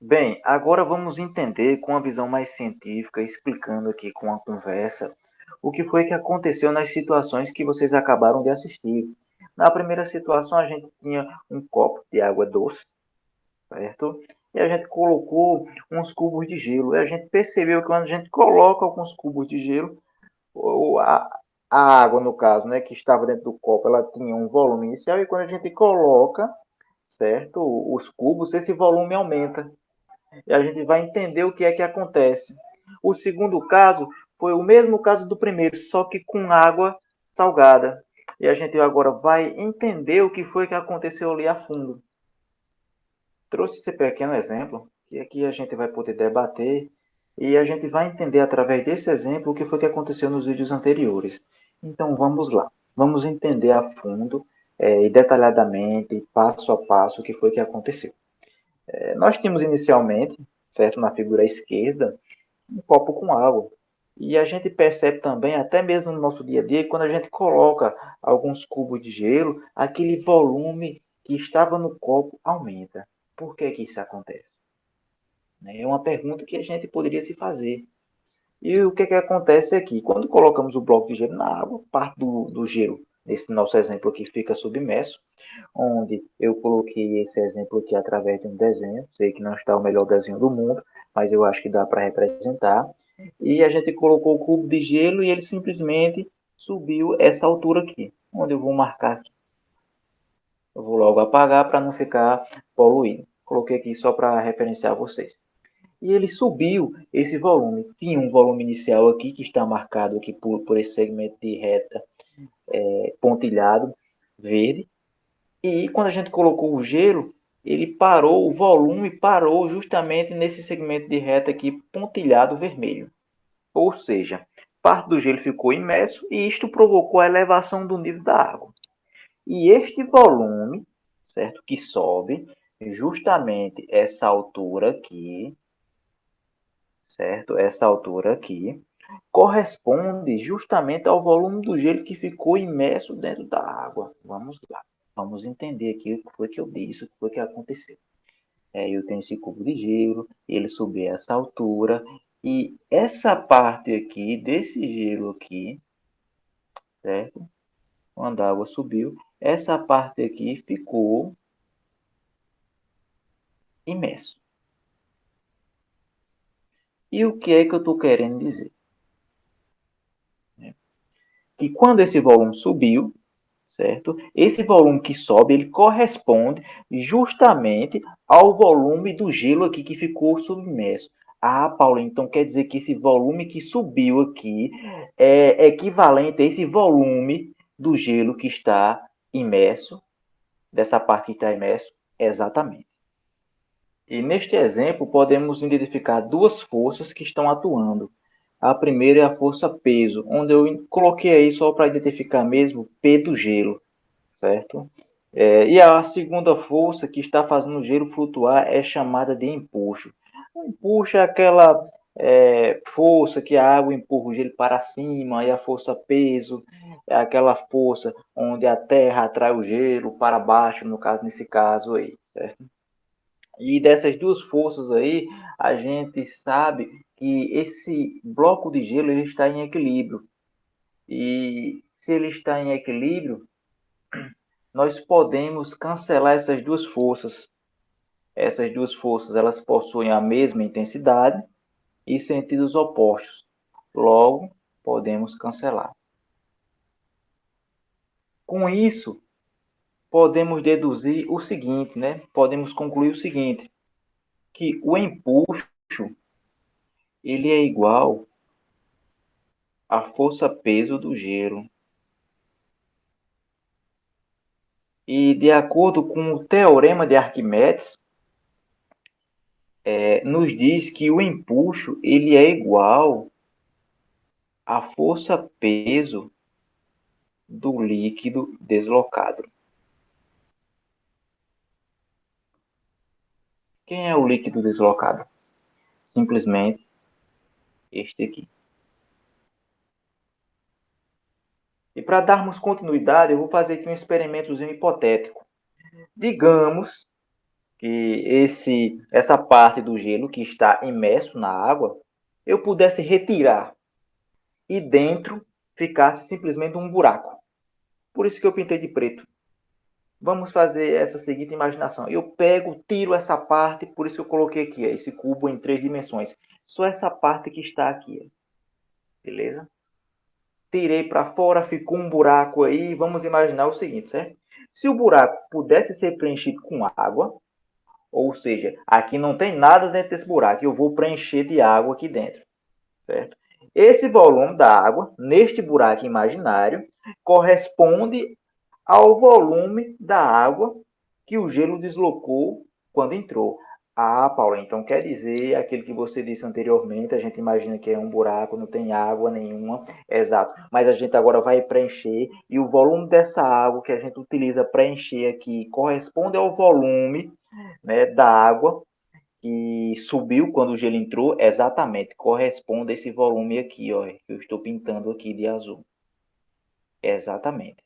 Bem, agora vamos entender com uma visão mais científica, explicando aqui com a conversa, o que foi que aconteceu nas situações que vocês acabaram de assistir. Na primeira situação, a gente tinha um copo de água doce, certo? E a gente colocou uns cubos de gelo. E a gente percebeu que quando a gente coloca alguns cubos de gelo, a água, no caso, né, que estava dentro do copo, ela tinha um volume inicial e quando a gente coloca, certo, os cubos, esse volume aumenta e a gente vai entender o que é que acontece. O segundo caso foi o mesmo caso do primeiro, só que com água salgada. E a gente agora vai entender o que foi que aconteceu ali a fundo. Trouxe esse pequeno exemplo, que aqui a gente vai poder debater e a gente vai entender através desse exemplo o que foi que aconteceu nos vídeos anteriores. Então vamos lá, vamos entender a fundo e detalhadamente, passo a passo, o que foi que aconteceu. Nós tínhamos inicialmente, certo, na figura esquerda, um copo com água. E a gente percebe também, até mesmo no nosso dia a dia, quando a gente coloca alguns cubos de gelo, aquele volume que estava no copo aumenta. Por que que isso acontece? É uma pergunta que a gente poderia se fazer. E o que acontece aqui? Quando colocamos o bloco de gelo na água, parte do gelo, nesse nosso exemplo aqui, fica submerso, onde eu coloquei esse exemplo aqui através de um desenho. Sei que não está o melhor desenho do mundo, mas eu acho que dá para representar. E a gente colocou o cubo de gelo e ele simplesmente subiu essa altura aqui, onde eu vou marcar aqui. Eu vou logo apagar para não ficar poluído. Coloquei aqui só para referenciar vocês. E ele subiu esse volume. Tinha um volume inicial aqui, que está marcado aqui por esse segmento de reta pontilhado, verde. E quando a gente colocou o gelo, ele parou, o volume parou justamente nesse segmento de reta aqui, pontilhado vermelho. Ou seja, parte do gelo ficou imerso e isto provocou a elevação do nível da água. E este volume, certo, que sobe, justamente essa altura aqui, certo? Essa altura aqui corresponde justamente ao volume do gelo que ficou imerso dentro da água. Vamos lá. Vamos entender aqui o que foi que eu disse, o que foi que aconteceu. Eu tenho esse cubo de gelo, ele subiu essa altura, e essa parte aqui, desse gelo aqui, certo? Quando a água subiu, essa parte aqui ficou imerso. E o que é que eu estou querendo dizer? Que quando esse volume subiu, certo? Esse volume que sobe, ele corresponde justamente ao volume do gelo aqui que ficou submerso. Ah, Paulo, então quer dizer que esse volume que subiu aqui é equivalente a esse volume do gelo que está imerso, dessa parte que está imerso? Exatamente. E neste exemplo, podemos identificar duas forças que estão atuando. A primeira é a força peso, onde eu coloquei aí só para identificar mesmo P do gelo, certo? E a segunda força que está fazendo o gelo flutuar é chamada de empuxo. O empuxo é aquela força que a água empurra o gelo para cima, e a força peso é aquela força onde a terra atrai o gelo para baixo, no caso, nesse caso aí, certo? E dessas duas forças aí, a gente sabe que esse bloco de gelo ele está em equilíbrio. E se ele está em equilíbrio, nós podemos cancelar essas duas forças. Essas duas forças elas possuem a mesma intensidade e sentidos opostos. Logo, podemos cancelar. Com isso, podemos deduzir o seguinte, né? Podemos concluir o seguinte, que o empuxo ele é igual à força-peso do gelo. E de acordo com o teorema de Arquimedes, nos diz que o empuxo ele é igual à força-peso do líquido deslocado. Quem é o líquido deslocado? Simplesmente este aqui. E para darmos continuidade, eu vou fazer aqui um experimentozinho hipotético. Digamos que essa parte do gelo que está imerso na água, eu pudesse retirar e dentro ficasse simplesmente um buraco. Por isso que eu pintei de preto. Vamos fazer essa seguinte imaginação. Eu pego, tiro essa parte, por isso eu coloquei aqui, esse cubo em 3 dimensões. Só essa parte que está aqui, beleza? Tirei para fora, ficou um buraco aí. Vamos imaginar o seguinte, certo? Se o buraco pudesse ser preenchido com água, ou seja, aqui não tem nada dentro desse buraco, eu vou preencher de água aqui dentro, certo? Esse volume da água, neste buraco imaginário, corresponde ao volume da água que o gelo deslocou quando entrou. Ah, Paula, então quer dizer aquele que você disse anteriormente, a gente imagina que é um buraco, não tem água nenhuma, exato, mas a gente agora vai preencher e o volume dessa água que a gente utiliza para encher aqui corresponde ao volume, né, da água que subiu quando o gelo entrou, exatamente, corresponde a esse volume aqui, ó, que eu estou pintando aqui de azul. Exatamente.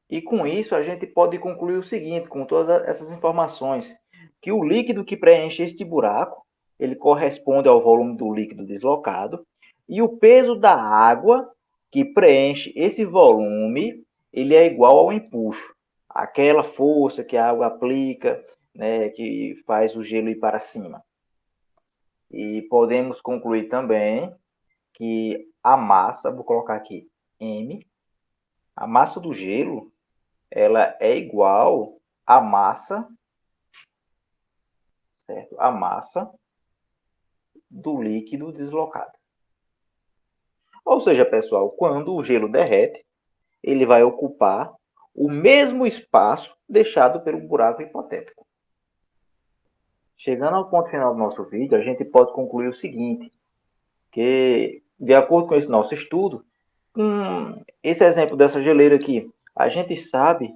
E com isso a gente pode concluir o seguinte, com todas essas informações, que o líquido que preenche este buraco, ele corresponde ao volume do líquido deslocado, e o peso da água que preenche esse volume, ele é igual ao empuxo, aquela força que a água aplica, né, que faz o gelo ir para cima. E podemos concluir também que a massa, vou colocar aqui M, a massa do gelo, ela é igual à massa, certo? A massa do líquido deslocado. Ou seja, pessoal, quando o gelo derrete, ele vai ocupar o mesmo espaço deixado pelo buraco hipotético. Chegando ao ponto final do nosso vídeo, a gente pode concluir o seguinte, que, de acordo com esse nosso estudo, esse exemplo dessa geleira aqui, a gente sabe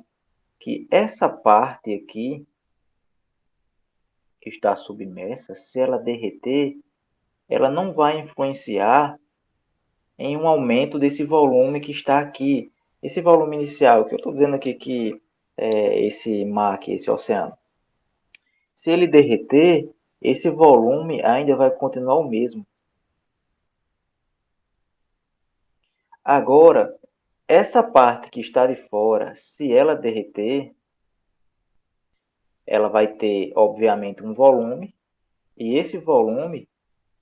que essa parte aqui, que está submersa, se ela derreter, ela não vai influenciar em um aumento desse volume que está aqui. Esse volume inicial, que eu estou dizendo aqui que é esse mar aqui, esse oceano. Se ele derreter, esse volume ainda vai continuar o mesmo. Agora, essa parte que está de fora, se ela derreter, ela vai ter, obviamente, um volume, e esse volume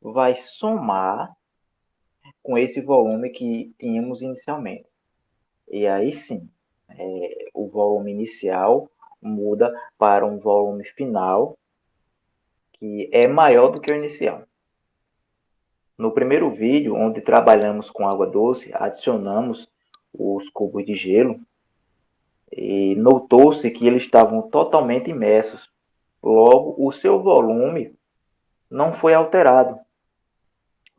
vai somar com esse volume que tínhamos inicialmente. E aí sim, o volume inicial muda para um volume final que é maior do que o inicial. No primeiro vídeo, onde trabalhamos com água doce, adicionamos os cubos de gelo e notou-se que eles estavam totalmente imersos. Logo, o seu volume não foi alterado,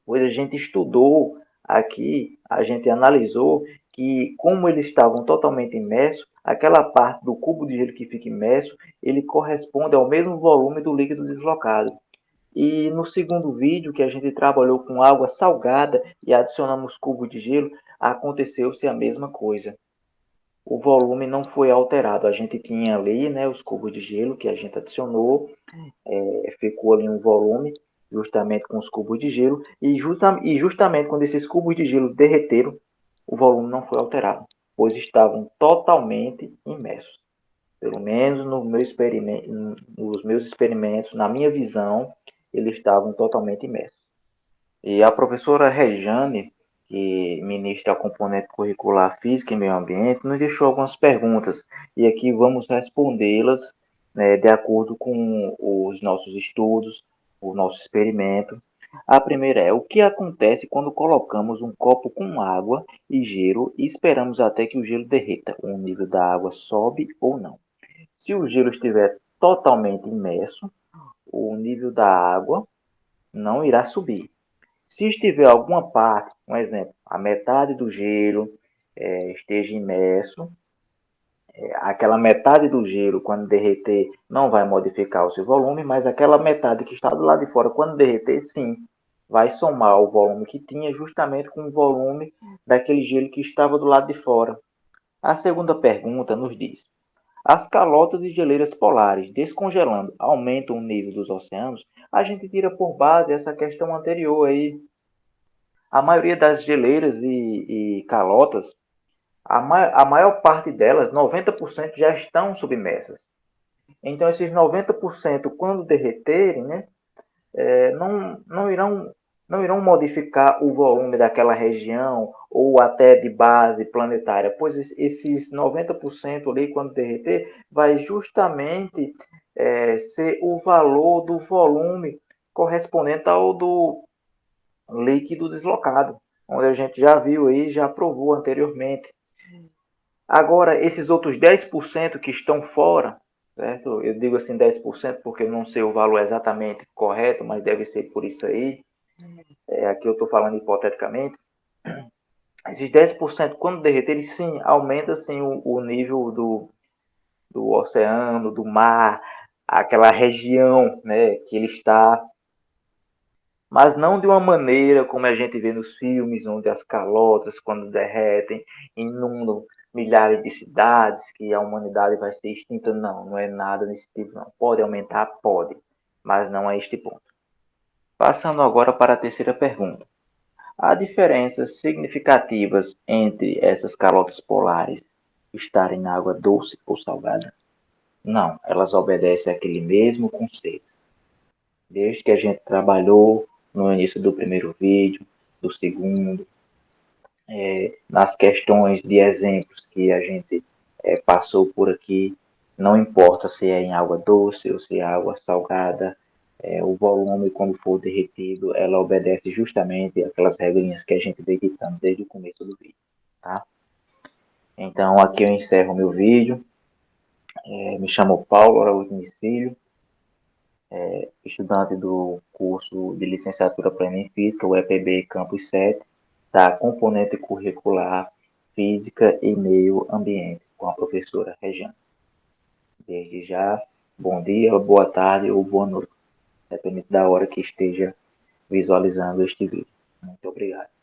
pois a gente estudou aqui, a gente analisou que como eles estavam totalmente imersos, aquela parte do cubo de gelo que fica imerso, ele corresponde ao mesmo volume do líquido deslocado. E no segundo vídeo, que a gente trabalhou com água salgada e adicionamos cubo de gelo, aconteceu-se a mesma coisa. O volume não foi alterado. A gente tinha ali, né, os cubos de gelo que a gente adicionou, ficou ali um volume justamente com os cubos de gelo e justamente quando esses cubos de gelo derreteram, o volume não foi alterado, pois estavam totalmente imersos. Pelo menos no meu nos meus experimentos, na minha visão, eles estavam totalmente imersos. E a professora Rejane, que ministra a componente curricular Física e Meio Ambiente, nos deixou algumas perguntas e aqui vamos respondê-las, né, de acordo com os nossos estudos, o nosso experimento. A primeira é: o que acontece quando colocamos um copo com água e gelo e esperamos até que o gelo derreta? O nível da água sobe ou não? Se o gelo estiver totalmente imerso, o nível da água não irá subir. Se estiver alguma parte, um exemplo, a metade do gelo esteja imerso, aquela metade do gelo, quando derreter, não vai modificar o seu volume, mas aquela metade que está do lado de fora, quando derreter, sim, vai somar o volume que tinha justamente com o volume daquele gelo que estava do lado de fora. A segunda pergunta nos diz: as calotas e geleiras polares descongelando aumentam o nível dos oceanos, a gente tira por base essa questão anterior aí. A maioria das geleiras e calotas, a maior parte delas, 90%, já estão submersas. Então, esses 90%, quando derreterem, né, não irão modificar o volume daquela região ou até de base planetária, pois esses 90% ali, quando derreter, vai justamente ser o valor do volume correspondente ao do líquido deslocado, onde a gente já viu aí, já provou anteriormente. Agora, esses outros 10% que estão fora, certo? Eu digo assim 10% porque eu não sei o valor exatamente correto, mas deve ser por isso aí. Aqui eu estou falando hipoteticamente. Esses 10%, quando derreterem, sim, aumenta sim, o nível do oceano, do mar, aquela região, né, que ele está, mas não de uma maneira como a gente vê nos filmes, onde as calotas, quando derretem, inundam milhares de cidades, que a humanidade vai ser extinta. Não, não é nada nesse tipo, não. Pode aumentar? Pode, mas não é este ponto. Passando agora para a terceira pergunta. Há diferenças significativas entre essas calotas polares estarem na água doce ou salgada? Não, elas obedecem àquele mesmo conceito. Desde que a gente trabalhou no início do primeiro vídeo, do segundo, nas questões de exemplos que a gente passou por aqui, não importa se é em água doce ou se é água salgada, o volume, quando for derretido, ela obedece justamente aquelas regrinhas que a gente vem ditando desde o começo do vídeo. Tá? Então, aqui eu encerro meu vídeo. Me chamo Paulo Araújo Filho, estudante do curso de licenciatura plena em Física, o EPB Campus 7, da componente curricular Física e Meio Ambiente, com a professora Regiane. Desde já, bom dia, boa tarde ou boa noite, dependendo da hora que esteja visualizando este vídeo. Muito obrigado.